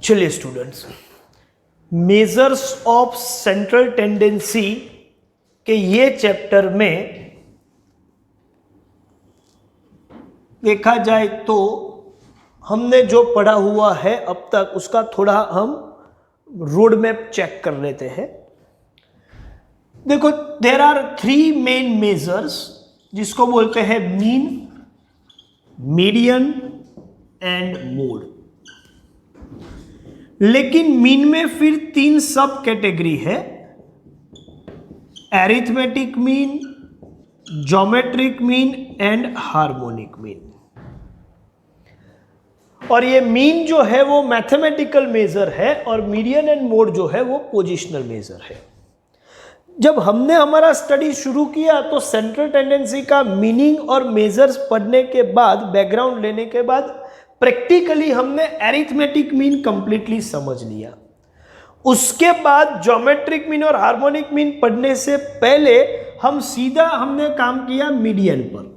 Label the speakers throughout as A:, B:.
A: चलिए students, measures of central tendency के ये चैप्टर में देखा जाए तो हमने जो पढ़ा हुआ है अब तक उसका थोड़ा हम रोड मैप चेक कर लेते हैं। देखो, देयर आर 3 मेन मेजर्स जिसको बोलते हैं मीन, मीडियन एंड मोड। लेकिन मीन में फिर 3 सब कैटेगरी है, arithmetic mean, geometric mean and harmonic mean. और ये मीन जो है वो मैथमेटिकल मेजर है और मीडियन एंड मोड जो है वो पोजिशनल मेजर है। जब हमने हमारा स्टडी शुरू किया तो सेंट्रल टेंडेंसी का मीनिंग और मेजर्स पढ़ने के बाद, बैकग्राउंड लेने के बाद, प्रैक्टिकली हमने एरिथमेटिक मीन कंप्लीटली समझ लिया। उसके बाद ज्योमेट्रिक मीन और हार्मोनिक मीन पढ़ने से पहले हमने काम किया मीडियन पर।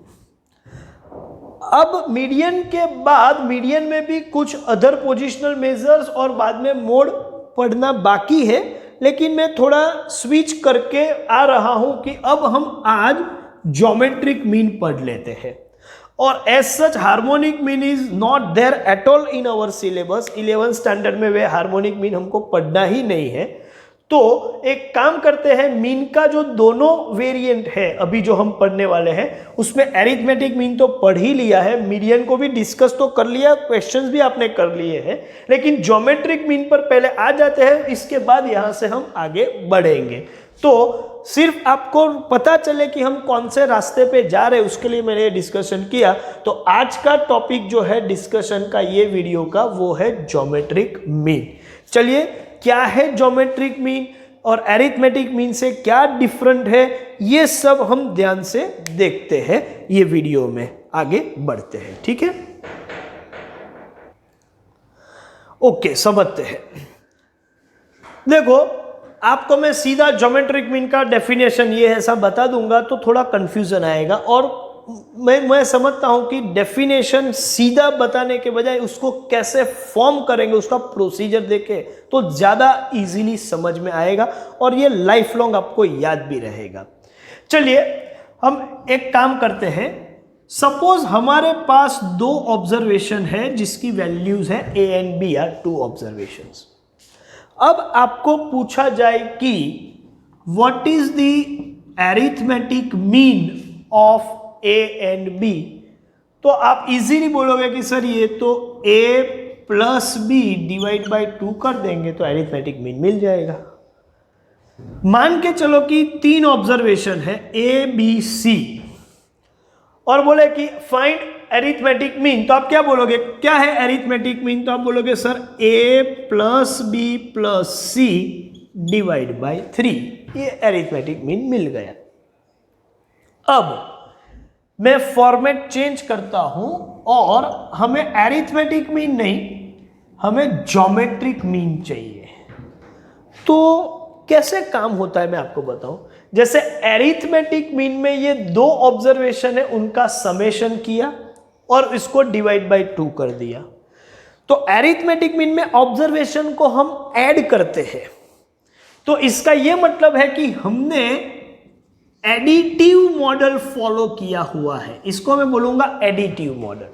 A: अब मीडियन के बाद मीडियन में भी कुछ अदर पोजिशनल मेजर्स और बाद में मोड पढ़ना बाकी है, लेकिन मैं थोड़ा स्विच करके आ रहा हूं कि अब हम आज ज्योमेट्रिक मीन पढ़ लेते हैं। और as such harmonic mean is not there at all in our syllabus. 11th standard में वे हार्मोनिक मीन हमको पढ़ना ही नहीं है। तो एक काम करते हैं, मीन का जो दोनों वेरिएंट है अभी जो हम पढ़ने वाले हैं उसमें एरिथमेटिक मीन तो पढ़ ही लिया है, मीडियन को भी डिस्कस तो कर लिया, क्वेश्चंस भी आपने कर लिए हैं, लेकिन ज्योमेट्रिक मीन पर पहले आ जाते हैं, इसके बाद यहां से हम आगे बढ़ेंगे। तो सिर्फ आपको पता चले कि हम कौन से रास्ते पे जा रहे हैं उसके लिए मैंने डिस्कशन किया। तो आज का टॉपिक जो है डिस्कशन का ये वीडियो का वो है ज्योमेट्रिक मीन। चलिए, क्या है ज्योमेट्रिक मीन और एरिथमेटिक मीन से क्या डिफरेंट है, ये सब हम ध्यान से देखते हैं ये वीडियो में, आगे बढ़ते हैं। ठीक है, ओके, समझते हैं। देखो, आपको मैं सीधा ज्योमेट्रिक मीन का डेफिनेशन ये ऐसा बता दूंगा तो थोड़ा कंफ्यूजन आएगा, और मैं समझता हूं कि डेफिनेशन सीधा बताने के बजाय उसको कैसे फॉर्म करेंगे, उसका प्रोसीजर देके तो ज़्यादा इजीली समझ में आएगा और ये लाइफ लॉन्ग आपको याद भी रहेगा। चलिए, हम एक काम करते हैं। सपोज हमारे पास 2 ऑब्जर्वेशन है जिसकी वैल्यूज है A and B are 2 observations. अब आपको पूछा जाए कि what is the arithmetic mean of A and B, तो आप इजीली बोलोगे कि सर ये तो A plus B divide by 2 कर देंगे तो एरिथमेटिक मीन मिल जाएगा। मान के चलो कि 3 ऑब्जर्वेशन है A B C और बोले कि फाइंड एरिथमेटिक मीन, तो आप क्या बोलोगे, क्या है एरिथमेटिक मीन? तो आप बोलोगे sir A plus B plus C divide by 3, ये एरिथमेटिक मीन मिल गया। अब मैं फॉर्मेट चेंज करता हूं और हमें एरिथमेटिक मीन नहीं, हमें ज्योमेट्रिक मीन चाहिए। तो कैसे काम होता है मैं आपको बताऊं। जैसे एरिथमेटिक मीन में ये 2 ऑब्जर्वेशन है, उनका समेशन किया और इसको डिवाइड बाय 2 कर दिया। तो एरिथमेटिक मीन में ऑब्जर्वेशन को हम ऐड करते हैं। तो इसका यह मतलब है कि हमने एडिटिव मॉडल फॉलो किया हुआ है, इसको मैं बोलूंगा एडिटिव मॉडल।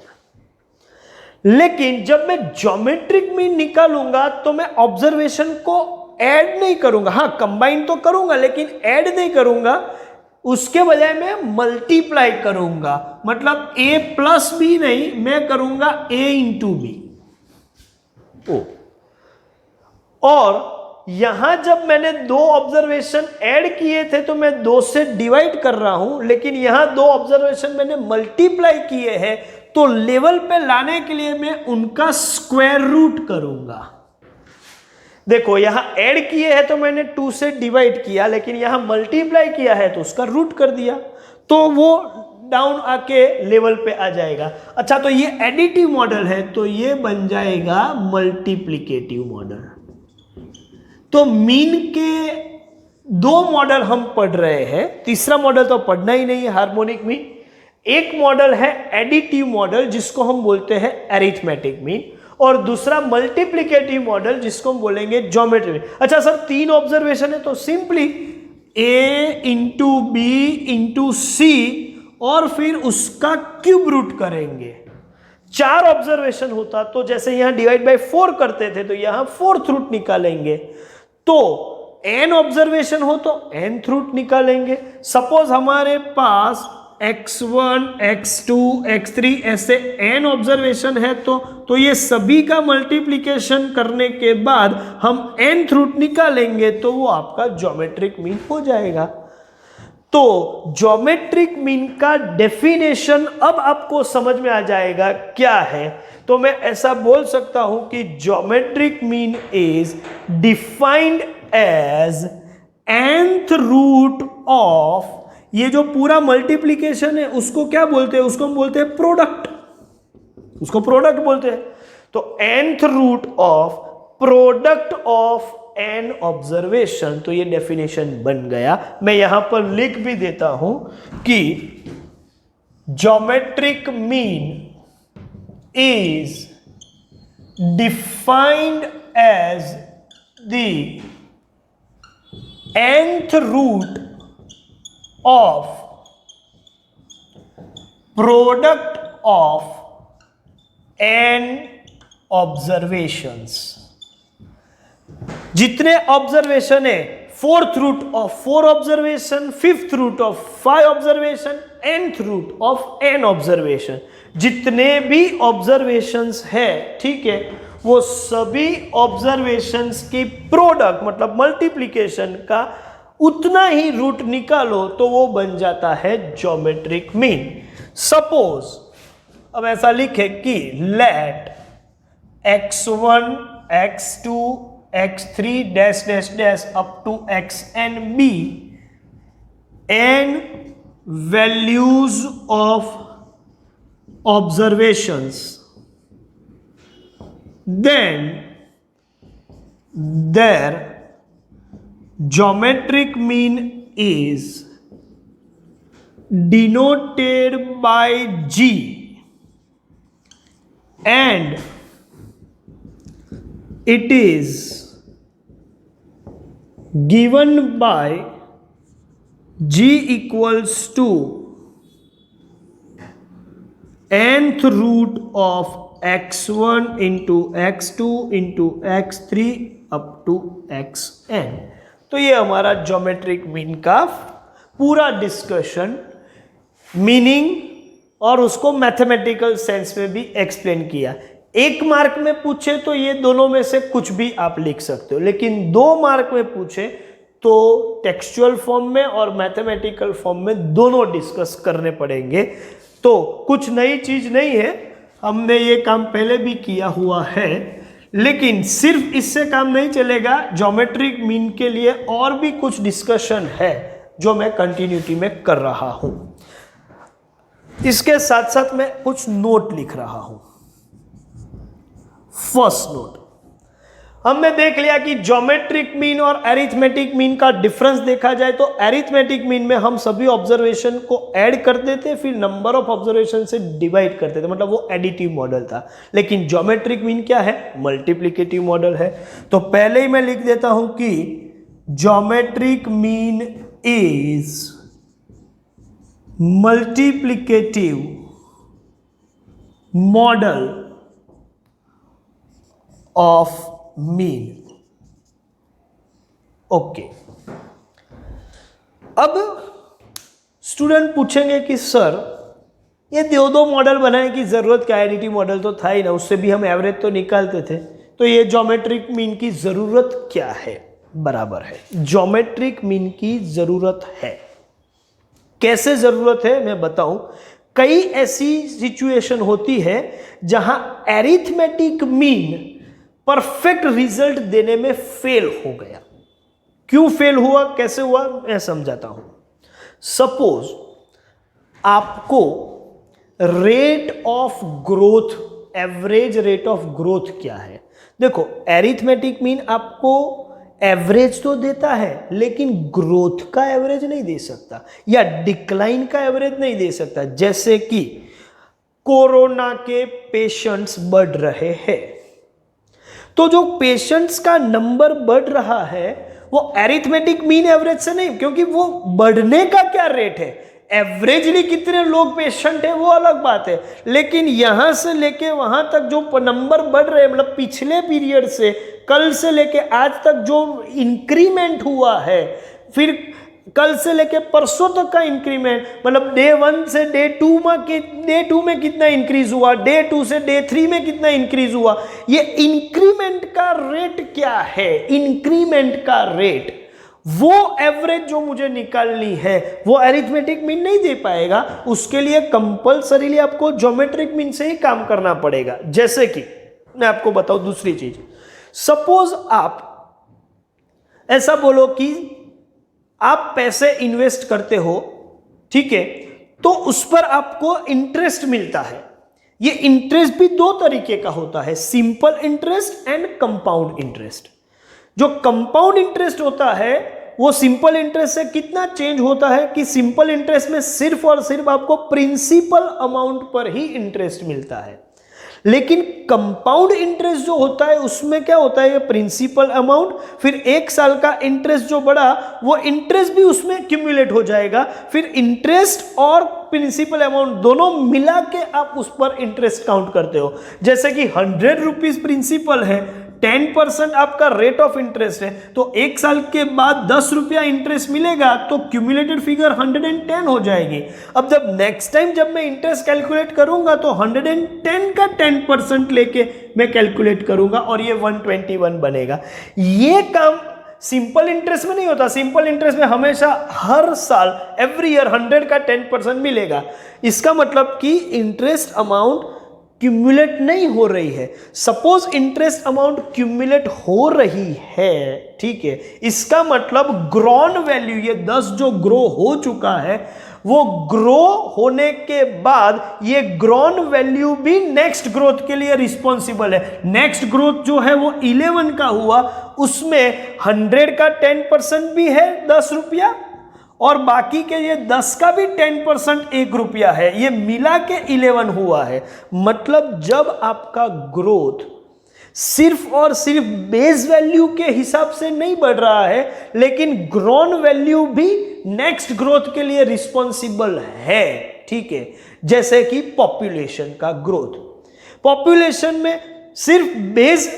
A: लेकिन जब मैं ज्योमेट्रिक मीन निकालूंगा तो मैं ऑब्जर्वेशन को ऐड नहीं करूंगा, हाँ कंबाइन तो करूंगा लेकिन ऐड नहीं करूंगा, उसके बजाय मैं मल्टीप्लाई करूंगा। मतलब A प्लस B नहीं, मैं करूंगा A इंटू B। और यहां जब मैंने 2 ऑब्जर्वेशन ऐड किए थे तो मैं 2 से डिवाइड कर रहा हूं, लेकिन यहां 2 ऑब्जर्वेशन मैंने मल्टीप्लाई किए हैं, तो लेवल पे लाने के लिए मैं उनका स्क्वायर रूट करूंगा। देखो, यहां ऐड किए हैं तो मैंने 2 से डिवाइड किया, लेकिन यहां मल्टीप्लाई किया है तो उसका रूट कर दिया, तो वो डाउन आके लेवल पे आ जाएगा। अच्छा, तो ये एडिटिव मॉडल है तो ये बन जाएगा मल्टीप्लिकेटिव मॉडल। तो मीन के 2 मॉडल हम पढ़ रहे हैं, तीसरा मॉडल तो पढ़ना ही नहीं है हार्मोनिक मीन। एक मॉडल है एडिटिव मॉडल जिसको हम बोलते हैं एरिथमेटिक मीन, और दूसरा मल्टीप्लिकेटिव मॉडल जिसको हम बोलेंगे ज्योमेट्री। अच्छा सर 3 ऑब्जर्वेशन है तो simply a into B into C और फिर उसका क्यूब रूट करेंगे। 4 ऑब्जर्वेशन होता तो जैसे यहां डिवाइड बाय 4 करते थे तो यहां 4th रूट निकालेंगे, तो n ऑब्जर्वेशन हो तो nth रूट निकालेंगे। सपोज हमारे पास x1 x2 x3 ऐसे n ऑब्जर्वेशन है तो ये सभी का मल्टीप्लिकेशन करने के बाद हम nth रूट निकालेंगे तो वो आपका ज्योमेट्रिक मीन हो जाएगा। तो ज्योमेट्रिक मीन का डेफिनेशन अब आपको समझ में आ जाएगा क्या है। तो मैं ऐसा बोल सकता हूं कि geometric mean is defined as nth root of, ये जो पूरा मल्टीप्लिकेशन है उसको क्या बोलते हैं, उसको हम बोलते हैं प्रोडक्ट, उसको प्रोडक्ट बोलते हैं। तो nth root of product of n observation, तो ये डेफिनेशन बन गया। मैं यहां पर लिख भी देता हूं कि geometric mean is defined as the nth root of product of n observations। जितने ऑब्जर्वेशन है 4th root of 4 observation, 5th root of 5 observation, nth root of n observation, जितने भी ऑब्जर्वेशंस है, ठीक है, वो सभी ऑब्जर्वेशंस की प्रोडक्ट मतलब मल्टीप्लिकेशन का उतना ही रूट निकालो तो वो बन जाता है ज्योमेट्रिक मीन। सपोज अब ऐसा लिखे कि let x1 x2 x3 dash dash dash up to xn be n values of observations, then their geometric mean is denoted by G and it is given by G equals to nth root of x1 into x2 into x3 up to xn। तो ये हमारा geometric mean का पूरा discussion, meaning और उसको mathematical sense में भी explain किया। 1 मार्क में पूछे तो ये दोनों में से कुछ भी आप लिख सकते हो, लेकिन 2 मार्क में पूछे तो टेक्सचुअल फॉर्म में और मैथमेटिकल फॉर्म में दोनों डिस्कस करने पड़ेंगे। तो कुछ नई चीज नहीं है, हमने ये काम पहले भी किया हुआ है, लेकिन सिर्फ इससे काम नहीं चलेगा। ज्योमेट्रिक मीन के लिए और भी कुछ डिस्कशन है जो मैं कंटिन्यूटी में कर रहा हूं। इसके साथ साथ मैं कुछ नोट लिख रहा हूं। फर्स्ट नोट, हमने देख लिया कि ज्योमेट्रिक मीन और एरिथमेटिक मीन का डिफरेंस देखा जाए तो एरिथमेटिक मीन में हम सभी ऑब्जर्वेशन को ऐड करते थे, फिर नंबर ऑफ ऑब्जर्वेशन से डिवाइड करते थे, मतलब वो एडिटिव मॉडल था। लेकिन ज्योमेट्रिक मीन क्या है, मल्टीप्लिकेटिव मॉडल है। तो पहले ही मैं लिख देता हूं कि geometric mean is multiplicative model of mean. Okay, अब स्टूडेंट पूछेंगे कि सर ये दो मॉडल बनाने की जरूरत क्या है, एडिटिव मॉडल तो था ही ना, उससे भी हम एवरेज तो निकालते थे, तो ये ज्योमेट्रिक मीन की जरूरत क्या है? बराबर है, ज्योमेट्रिक मीन की जरूरत है। कैसे जरूरत है मैं बताऊं। कई ऐसी सिचुएशन होती है जहां एरिथमेटिक मीन परफेक्ट रिजल्ट देने में फेल हो गया। क्यों फेल हुआ, कैसे हुआ, मैं समझाता हूं। सपोज आपको rate of growth, average rate of growth क्या है? देखो, एरिथमेटिक मीन आपको एवरेज तो देता है लेकिन ग्रोथ का एवरेज नहीं दे सकता, या डिक्लाइन का एवरेज नहीं दे सकता। जैसे कि कोरोना के पेशेंट्स बढ़ रहे हैं, तो जो पेशेंट्स का नंबर बढ़ रहा है वो एरिथमेटिक मीन एवरेज से नहीं, क्योंकि वो बढ़ने का क्या रेट है, एवरेजली कितने लोग पेशेंट है वो अलग बात है, लेकिन यहां से लेके वहां तक जो नंबर बढ़ रहे हैं, मतलब पिछले पीरियड से कल से लेके आज तक जो इंक्रीमेंट हुआ है, फिर कल से लेके परसों तक का इंक्रीमेंट, मतलब डे 1 से डे 2 में कितना इंक्रीज हुआ, डे 2 से डे 3 में कितना इंक्रीज हुआ, ये इंक्रीमेंट का रेट क्या है, इंक्रीमेंट का रेट, वो एवरेज जो मुझे निकालनी है वो अरिथमेटिक मीन नहीं दे पाएगा, उसके लिए कंपल्सरीली आपको ज्योमेट्रिक मीन से ही काम करना पड़ेगा। जैसे कि मैं आपको बताऊं दूसरी चीज, सपोज आप ऐसा बोलो कि आप पैसे इन्वेस्ट करते हो, ठीक है, तो उस पर आपको इंटरेस्ट मिलता है। ये इंटरेस्ट भी दो तरीके का होता है, simple interest and compound interest. जो कंपाउंड इंटरेस्ट होता है वो सिंपल इंटरेस्ट से कितना चेंज होता है कि सिंपल इंटरेस्ट में सिर्फ और सिर्फ आपको प्रिंसिपल अमाउंट पर ही इंटरेस्ट मिलता है, लेकिन कंपाउंड इंटरेस्ट जो होता है उसमें क्या होता है, प्रिंसिपल अमाउंट, फिर 1 साल का इंटरेस्ट जो बढ़ा वो इंटरेस्ट भी उसमें एक्यूमुलेट हो जाएगा, फिर इंटरेस्ट और प्रिंसिपल अमाउंट दोनों मिला के आप उस पर इंटरेस्ट काउंट करते हो। जैसे कि 100 रुपीज प्रिंसिपल है, 10% आपका रेट ऑफ इंटरेस्ट है, तो 1 साल के बाद 10 रुपया इंटरेस्ट मिलेगा, तो क्यूमुलेटेड फिगर 110 हो जाएगी। अब जब नेक्स्ट टाइम जब मैं इंटरेस्ट कैलकुलेट करूंगा तो 110 का 10% लेके मैं कैलकुलेट करूंगा और ये 121 बनेगा। ये काम सिंपल इंटरेस्ट में नहीं होता। सिंपल इंटरेस्ट में हमेशा हर साल एवरी ईयर 100 का 10% मिलेगा। इसका मतलब कि इंटरेस्ट अमाउंट क्यूमुलेट नहीं हो रही है। सपोज इंटरेस्ट अमाउंट क्यूमुलेट हो रही है, ठीक है, इसका मतलब ग्रॉन वैल्यू, ये 10 जो ग्रो हो चुका है वो ग्रो होने के बाद ये ग्रॉन वैल्यू भी नेक्स्ट ग्रोथ के लिए रिस्पॉन्सिबल है। नेक्स्ट ग्रोथ जो है वो 11 का हुआ, उसमें 100 का 10% भी है 10 रुपया, और बाकी के ये 10 का भी 10% 1 रुपया है, ये मिला के 11 हुआ है। मतलब जब आपका ग्रोथ सिर्फ और सिर्फ बेस वैल्यू के हिसाब से नहीं बढ़ रहा है, लेकिन ग्रॉन वैल्यू भी नेक्स्ट ग्रोथ के लिए रिस्पॉन्सिबल है, ठीक है। जैसे कि पॉपुलेशन का ग्रोथ, पॉपुलेशन में सिर्फ बेस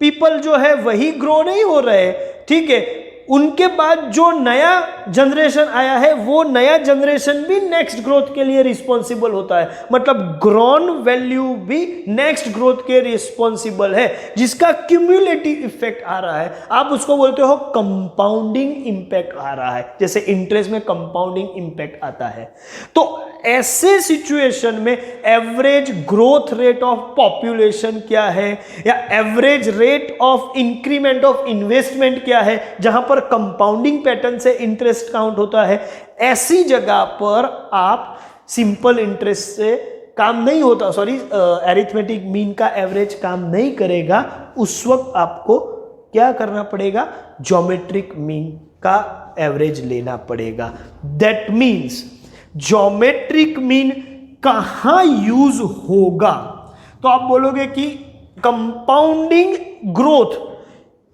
A: पीपल जो है वही ग्रो नहीं हो रहे, ठीक है, उनके बाद जो नया जनरेशन आया है वो नया जनरेशन भी नेक्स्ट ग्रोथ के लिए रिस्पॉन्सिबल होता है। मतलब ग्रॉन वैल्यू भी नेक्स्ट ग्रोथ के रिस्पॉन्सिबल है, जिसका क्यूमुलेटिव इफेक्ट आ रहा है। आप उसको बोलते हो कंपाउंडिंग इंपैक्ट आ रहा है, जैसे इंटरेस्ट में कंपाउंडिंग इंपैक्ट आता है। तो ऐसे सिचुएशन में average growth rate of population क्या है, या average rate of increment of investment क्या है, जहां पर कंपाउंडिंग पैटर्न से इंटरेस्ट काउंट होता है, ऐसी जगह पर आप सिंपल इंटरेस्ट से काम नहीं होता, सॉरी अरिथमेटिक मीन का एवरेज काम नहीं करेगा। उस वक्त आपको क्या करना पड़ेगा, ज्योमेट्रिक मीन का एवरेज लेना पड़ेगा। दैट मीन्स ज्योमेट्रिक मीन कहां यूज होगा, तो आप बोलोगे कि कंपाउंडिंग ग्रोथ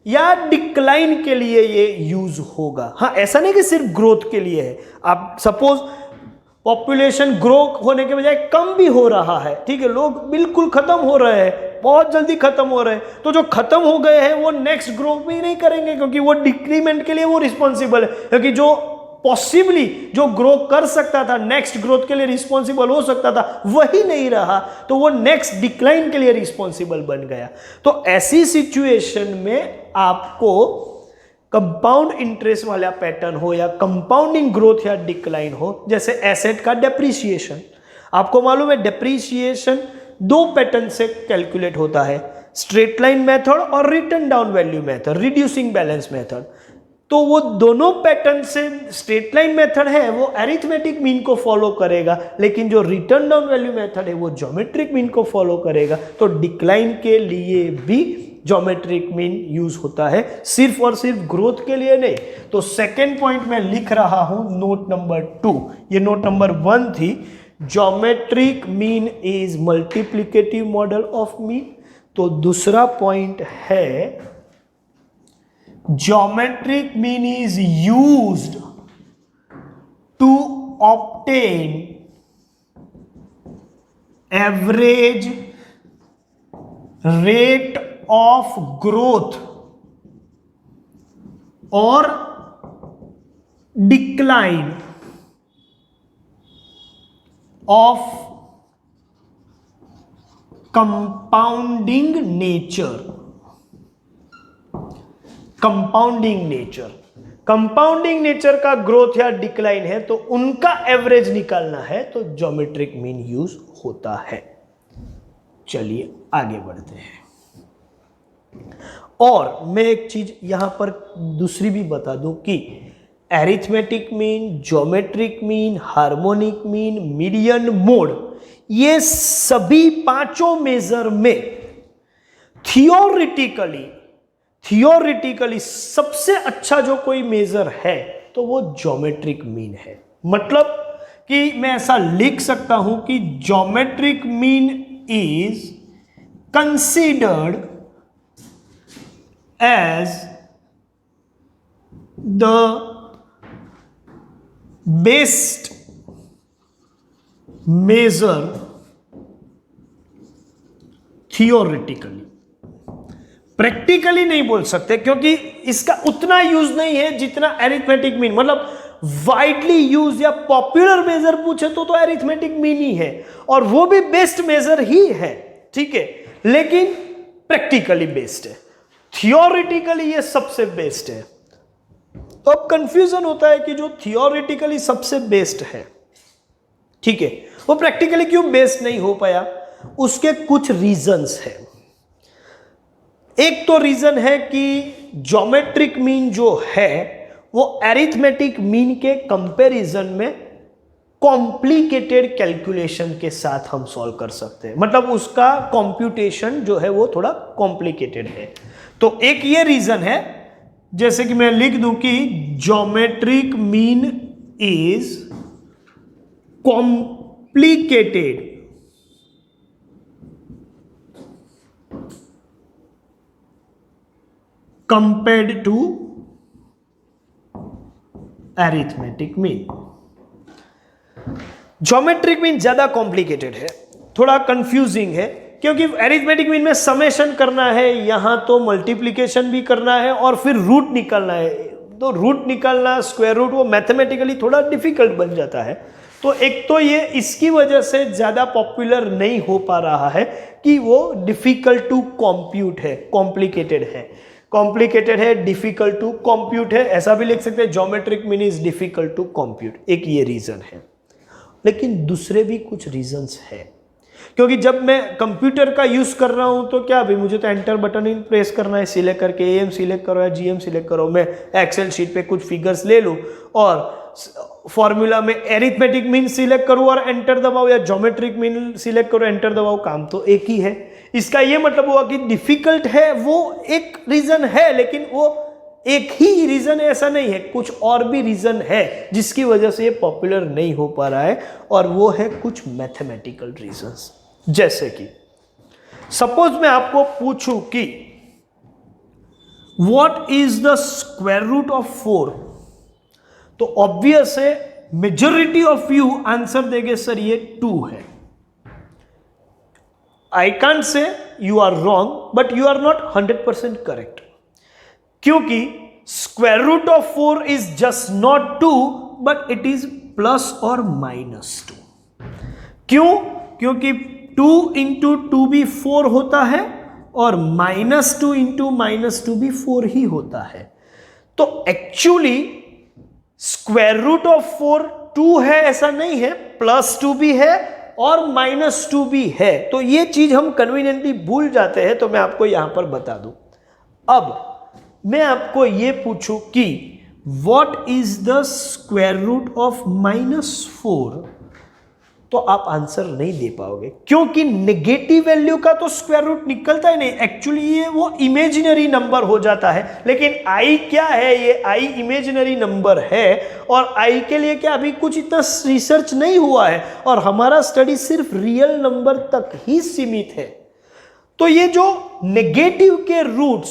A: या डिक्लाइन के लिए ये यूज होगा। हाँ, ऐसा नहीं कि सिर्फ ग्रोथ के लिए है। आप सपोज पॉपुलेशन ग्रो होने के बजाय कम भी हो रहा है, ठीक है, लोग बिल्कुल खत्म हो रहे हैं, बहुत जल्दी खत्म हो रहे हैं, तो जो खत्म हो गए हैं वो नेक्स्ट ग्रो भी नहीं करेंगे, क्योंकि वो डिक्रीमेंट के लिए वो रिस्पॉन्सिबल है। क्योंकि जो पॉसिबली जो ग्रो कर सकता था, नेक्स्ट ग्रोथ के लिए रिस्पॉन्सिबल हो सकता था, वही नहीं रहा, तो वो नेक्स्ट डिक्लाइन के लिए रिस्पॉन्सिबल बन गया। तो ऐसी सिचुएशन में आपको कंपाउंड इंटरेस्ट वाला पैटर्न हो या कंपाउंडिंग ग्रोथ या डिक्लाइन हो, जैसे एसेट का डेप्रीशिएशन, आपको मालूम है डेप्रीशिएशन 2 पैटर्न से कैलकुलेट होता है, स्ट्रेट लाइन मेथड और return down value method, reducing balance method. तो वो दोनों पैटर्न से, स्ट्रेट लाइन मेथड है वो अरिथमेटिक मीन को फॉलो करेगा, लेकिन जो रिटर्न डाउन वैल्यू मेथड है वो ज्योमेट्रिक मीन को फॉलो करेगा। तो डिक्लाइन के लिए भी ज्योमेट्रिक मीन यूज होता है, सिर्फ और सिर्फ ग्रोथ के लिए नहीं। तो सेकेंड पॉइंट मैं लिख रहा हूं नोट नंबर 2, ये नोट नंबर 1 थी। Geometric mean is multiplicative model of mean. तो दूसरा पॉइंट है geometric mean is used to obtain average rate of growth और decline of compounding nature. Compounding nature, compounding nature का ग्रोथ या decline है तो उनका एवरेज निकालना है तो ज्योमेट्रिक मीन यूज होता है। चलिए आगे बढ़ते हैं। और मैं एक चीज यहां पर दूसरी भी बता दूं कि arithmetic mean, geometric mean, harmonic mean, median mode, ये सभी पांचों मेजर में थियोरिटिकली सबसे अच्छा जो कोई मेजर है तो वो ज्योमेट्रिक मीन है। मतलब कि मैं ऐसा लिख सकता हूं कि geometric mean is considered as the best measure theoretically. Practically नहीं बोल सकते क्योंकि इसका उतना यूज नहीं है जितना एरिथमेटिक मीन, मतलब वाइडली यूज या पॉपुलर मेजर पूछे तो एरिथमेटिक मीन ही है और वो भी बेस्ट मेजर ही है, ठीक है, लेकिन प्रैक्टिकली बेस्ट है। थियोरिटिकली ये सबसे बेस्ट है। तो अब कंफ्यूजन होता है कि जो थियोरिटिकली सबसे बेस्ट है, ठीक है, वो प्रैक्टिकली क्यों बेस्ट नहीं हो पाया। उसके कुछ रीजंस हैं। एक तो रीजन है कि ज्योमेट्रिक मीन जो है वो अरिथमेटिक मीन के कंपैरिजन में कॉम्प्लिकेटेड कैलकुलेशन के साथ हम सॉल्व कर सकते हैं, मतलब उसका कंप्यूटेशन जो है वो थोड़ा कॉम्प्लिकेटेड है। तो एक ये रीजन है, जैसे कि मैं लिख दूं कि geometric mean is complicated compared to arithmetic mean। Geometric mean ज्यादा कॉम्प्लिकेटेड है, थोड़ा कंफ्यूजिंग है, क्योंकि अरिथमेटिक मीन में समेशन करना है, यहां तो मल्टीप्लिकेशन भी करना है और फिर रूट निकालना है। तो रूट निकालना, स्क्वायर रूट, वो मैथमेटिकली थोड़ा डिफिकल्ट बन जाता है। तो एक तो ये इसकी वजह से ज्यादा पॉपुलर नहीं हो पा रहा है कि वो डिफिकल्ट टू कॉम्प्यूट है, कॉम्प्लिकेटेड है, डिफिकल्ट टू कॉम्प्यूट है, ऐसा भी लिख सकते हैं। Geometric mean is difficult to compute, एक ये रीजन है। लेकिन दूसरे भी कुछ रीजंस है, क्योंकि जब मैं कंप्यूटर का यूज कर रहा हूं तो क्या अभी मुझे तो एंटर बटन ही प्रेस करना है, सिलेक्ट करके एम सिलेक्ट करो या जीएम सिलेक्ट करो, मैं एक्सेल शीट पे कुछ फिगर्स ले लूं और फॉर्मूला में एरिथमेटिक मीन सिलेक्ट करूं और एंटर दबाओ, या ज्योमेट्रिक मीन सिलेक्ट करो एंटर दबाओ, काम तो एक ही है। इसका ये मतलब हुआ कि डिफिकल्ट है वो एक रीजन है, लेकिन वो एक ही रीजन है ऐसा नहीं है, कुछ और भी रीजन है जिसकी वजह से ये पॉपुलर नहीं हो पा रहा है, और वो है कुछ मैथमेटिकल रीजंस। जैसे कि सपोज मैं आपको पूछूं कि what is the square root of 4, तो ऑब्वियस है मेजॉरिटी ऑफ यू आंसर देंगे सर ये 2 है। I can't say you are wrong, but you are not 100% correct, क्योंकि square root of 4 is just not 2 but it is plus और -2। क्यों? क्योंकि 2 into 2 भी 4 होता है और -2 इंटू -2 भी 4 ही होता है। तो एक्चुअली स्क्वायर रूट ऑफ 4 2 है ऐसा नहीं है, +2 भी है और -2 भी है। तो ये चीज हम कन्वीनियंटली भूल जाते हैं, तो मैं आपको यहां पर बता दूं। अब मैं आपको ये पूछूं कि what is the square root of -4, तो आप आंसर नहीं दे पाओगे, क्योंकि नेगेटिव वैल्यू का तो स्क्वायर रूट निकलता ही नहीं। एक्चुअली ये वो इमेजिनरी नंबर हो जाता है, लेकिन i क्या है, ये i इमेजिनरी नंबर है, और i के लिए क्या अभी कुछ इतना रिसर्च नहीं हुआ है, और हमारा स्टडी सिर्फ रियल नंबर तक ही सीमित है। तो ये जो नेगेटिव के रूट्स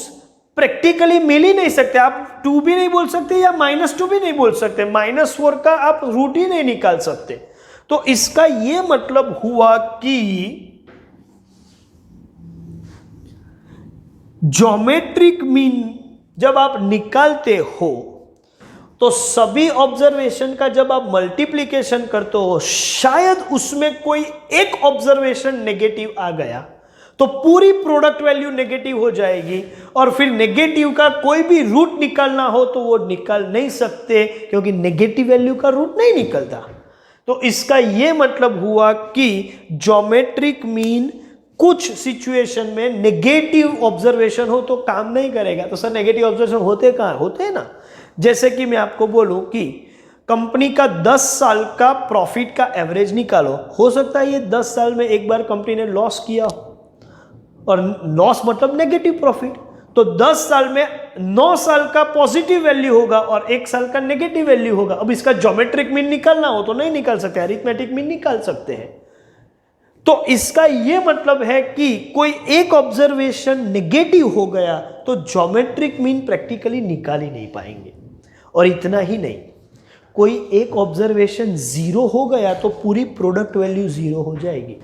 A: प्रैक्टिकली मिल ही नहीं सकते, आप 2 भी नहीं बोल सकते या -2 भी नहीं बोल सकते, -4 का आप रूट ही नहीं निकाल सकते। तो इसका ये मतलब हुआ कि ज्योमेट्रिक मीन जब आप निकालते हो तो सभी ऑब्जर्वेशन का जब आप मल्टीप्लिकेशन करते हो, शायद उसमें कोई एक ऑब्जर्वेशन नेगेटिव आ गया तो पूरी प्रोडक्ट वैल्यू नेगेटिव हो जाएगी, और फिर नेगेटिव का कोई भी रूट निकालना हो तो वो निकाल नहीं सकते, क्योंकि नेगेटिव वैल्यू का रूट नहीं निकलता। तो इसका ये मतलब हुआ कि ज्योमेट्रिक मीन कुछ सिचुएशन में नेगेटिव ऑब्जर्वेशन हो तो काम नहीं करेगा। तो सर नेगेटिव ऑब्जर्वेशन होते कहाँ होते हैं ना, जैसे कि मैं आपको बोलूं कि कंपनी का 10 साल का प्रॉफिट का एवरेज निकालो, हो सकता है ये 10 साल में एक बार कंपनी ने लॉस किया हो, और लॉस मतलब नेगेटिव प्रॉफिट, तो 10 साल में 9 साल का पॉजिटिव वैल्यू होगा और 1 साल का नेगेटिव वैल्यू होगा। अब इसका ज्योमेट्रिक मीन निकालना हो तो नहीं निकाल सकते, अरिथमेटिक मीन निकाल सकते हैं। तो इसका यह मतलब है कि कोई एक ऑब्जर्वेशन नेगेटिव हो गया तो ज्योमेट्रिक मीन प्रैक्टिकली निकाल ही नहीं पाएंगे। और इतना ही नहीं, कोई एक ऑब्जर्वेशन 0 हो गया तो पूरी प्रोडक्ट वैल्यू 0 हो जाएगी,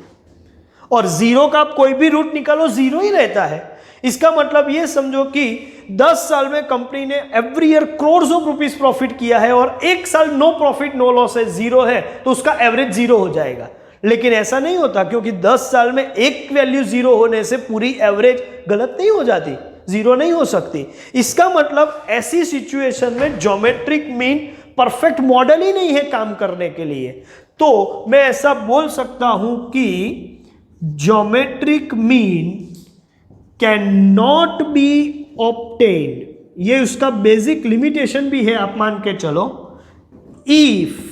A: और 0 का आप कोई भी रूट निकालो 0 ही रहता है। इसका मतलब ये समझो कि 10 साल में कंपनी ने every year crore of rupees profit किया है और 1 साल नो प्रॉफिट नो लॉस है, 0 है, तो उसका एवरेज 0 हो जाएगा। लेकिन ऐसा नहीं होता, क्योंकि 10 साल में एक वैल्यू 0 होने से पूरी एवरेज गलत नहीं हो जाती, 0 नहीं हो सकती। इसका मतलब ऐसी सिचुएशन में ज्योमेट्रिक मीन परफेक्ट मॉडल ही नहीं है काम करने के लिए। तो मैं ऐसा बोल सकता हूं कि geometric mean can not be obtained, ये उसका बेसिक लिमिटेशन भी है, आप मान के चलो, if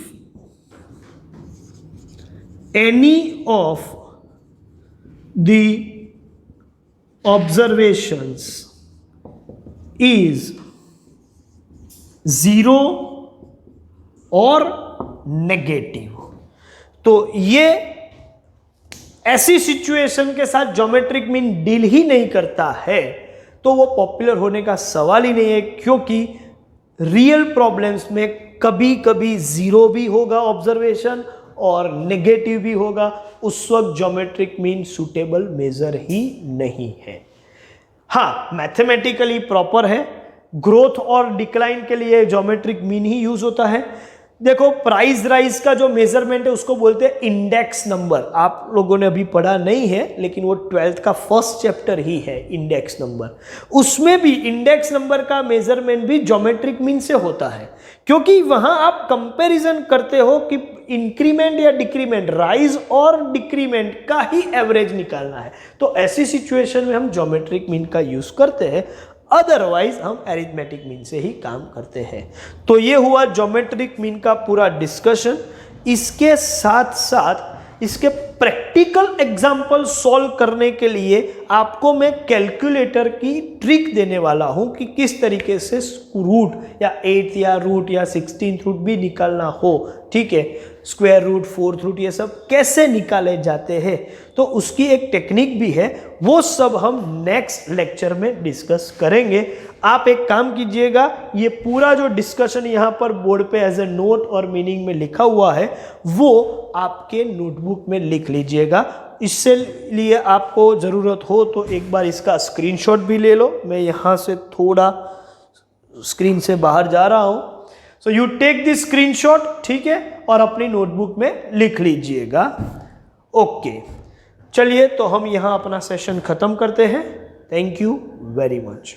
A: any of the observations is 0 और नेगेटिव। तो ये ऐसी सिचुएशन के साथ ज्योमेट्रिक मीन डील ही नहीं करता है, तो वो पॉपुलर होने का सवाल ही नहीं है, क्योंकि रियल प्रॉब्लम्स में कभी कभी 0 भी होगा ऑब्जर्वेशन और नेगेटिव भी होगा, उस वक्त ज्योमेट्रिक मीन सुटेबल मेजर ही नहीं है। हाँ, मैथमेटिकली प्रॉपर है, ग्रोथ और डिक्लाइन के लिए ज्योमेट्रिक मीन ही यूज होता है। देखो, प्राइस राइज का जो मेजरमेंट है उसको बोलते हैं इंडेक्स नंबर, आप लोगों ने अभी पढ़ा नहीं है, लेकिन वो 12th का फर्स्ट चैप्टर ही है इंडेक्स नंबर। उसमें भी इंडेक्स नंबर का मेजरमेंट भी ज्योमेट्रिक मीन से होता है, क्योंकि वहां आप कंपैरिजन करते हो कि इंक्रीमेंट या डिक्रीमेंट, राइज और डिक्रीमेंट का ही एवरेज निकालना है। तो ऐसी सिचुएशन में हम ज्योमेट्रिक मीन का यूज करते हैं, अदरवाइज हम अरिथमेटिक मीन से ही काम करते हैं। तो ये हुआ ज्योमेट्रिक मीन का पूरा डिस्कशन। इसके साथ साथ इसके प्रैक्टिकल एग्जाम्पल सॉल्व करने के लिए आपको मैं कैलकुलेटर की ट्रिक देने वाला हूं कि किस तरीके से रूट या 8th या रूट या 16th रूट भी निकालना हो, ठीक है, स्क्वायर रूट, 4th रूट, ये सब कैसे निकाले जाते हैं। तो उसकी एक टेक्निक भी है, वो सब हम नेक्स्ट लेक्चर में डिस्कस करेंगे। आप एक काम कीजिएगा, ये पूरा जो डिस्कशन यहाँ पर बोर्ड पे एज ए नोट और मीनिंग में लिखा हुआ है वो आपके नोटबुक में लिख लीजिएगा। इससे लिए आपको ज़रूरत हो तो एक बार इसका स्क्रीनशॉट भी ले लो। मैं यहाँ से थोड़ा स्क्रीन से बाहर जा रहा हूँ, so you take this screenshot, ठीक है, और अपनी नोटबुक में लिख लीजिएगा। ओके, चलिए तो हम यहाँ अपना सेशन ख़त्म करते हैं। Thank you very much.